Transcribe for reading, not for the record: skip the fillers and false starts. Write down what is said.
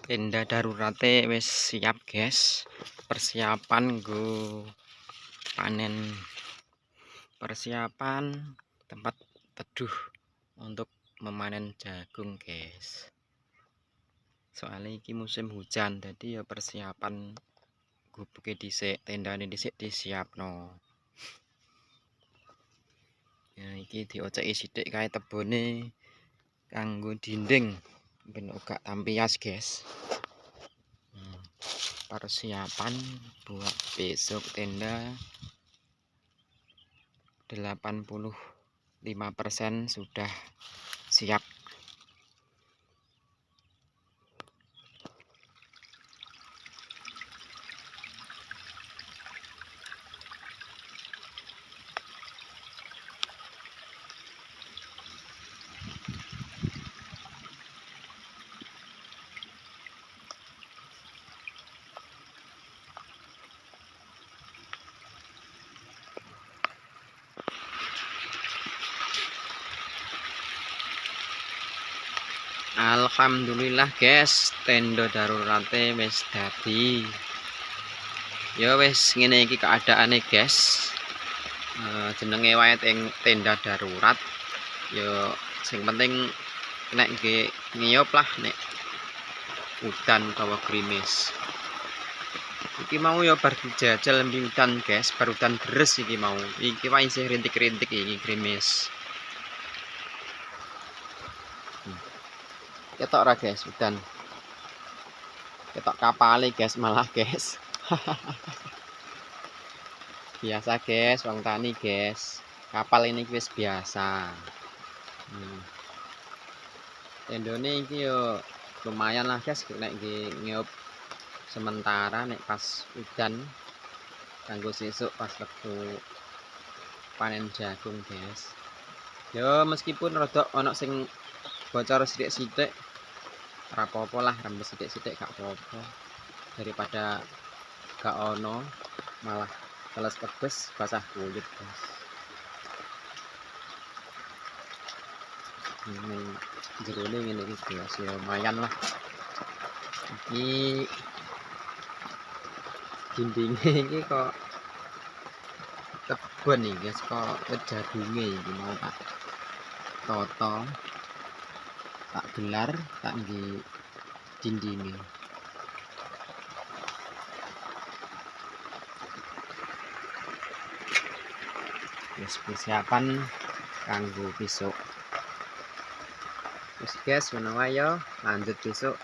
Tenda darurate wis siap, guys. Persiapan nggo panen. Persiapan tempat teduh untuk memanen jagung, guys. Soalnya iki musim hujan, jadi ya persiapan gubuke dhisik, tendane dhisik disiapno. Ya iki dioceki sithik kae tebone kanggo dinding ben uga tampias, guys. Persiapan buat besok tenda 85% sudah siap. Alhamdulillah, guys, tenda darurate wis dadi. Ya wis ngene iki keadaane, guys. Jenenge wae tenda darurat. Ya sing penting nek nggih ngiyup lah nek udan utawa krimis. Iki mau ya bar dijajal mbi udan, guys, bar udan deres iki mau. Iki wae isih rintik-rintik iki krimis. Ketok ora, guys, udan. Ketok kapale, guys, malah, guys. Biasa, guys, wong tani, guys. Kapal ini wis biasa. Tendone iki yo lumayan lah, guys, nek ngiyup sementara nek pas udan kanggo sesuk pas wektu panen jagung, guys. Yo meskipun rada ana sing bocor sithik-sithik ora apa-apa lah, rembes sithik-sithik gak apa-apa. Daripada gak ono malah teles pedes basah kulit, guys. Ini jerone ngene iki, guys, ya lumayan lah. Iki dindingnya iki kok kebon nih, guys, kok jagunge iki mau tak toto, tak gelar, tak nggi dindinge. Wis persiapan kanggo besok. Wis, guys, ngono wae yo, lanjut besok.